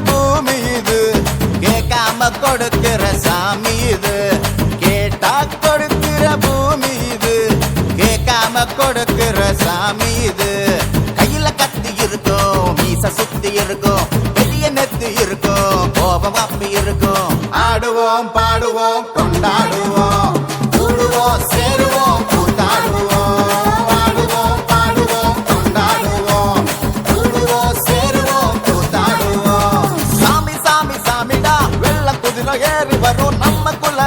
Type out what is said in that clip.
பூமி இது கேட்காம கொடுக்கிற சாமி இது கேட்டா கொடுக்கிற பூமி இது கேட்காம கொடுக்கிற சாமி இது கையில கத்தி இருக்கும் மீச சுத்தி இருக்கும் பெரிய நெத்தி இருக்கும் கோபம் அப்பி இருக்கும் ஆடுவோம் பாடுவோம் கொண்டாடுவோம் கூடுவோம் சேருவோம் கூத்தாடுவோம் ஆடுவோம் பாடுவோம் கொண்டாடுவோம் கூடுவோம் சேருவோம் கூத்தாடுவோம் சாமி சாமி சாமிடா வெள்ள குதிரை ஏறி வரும் நம்ம குல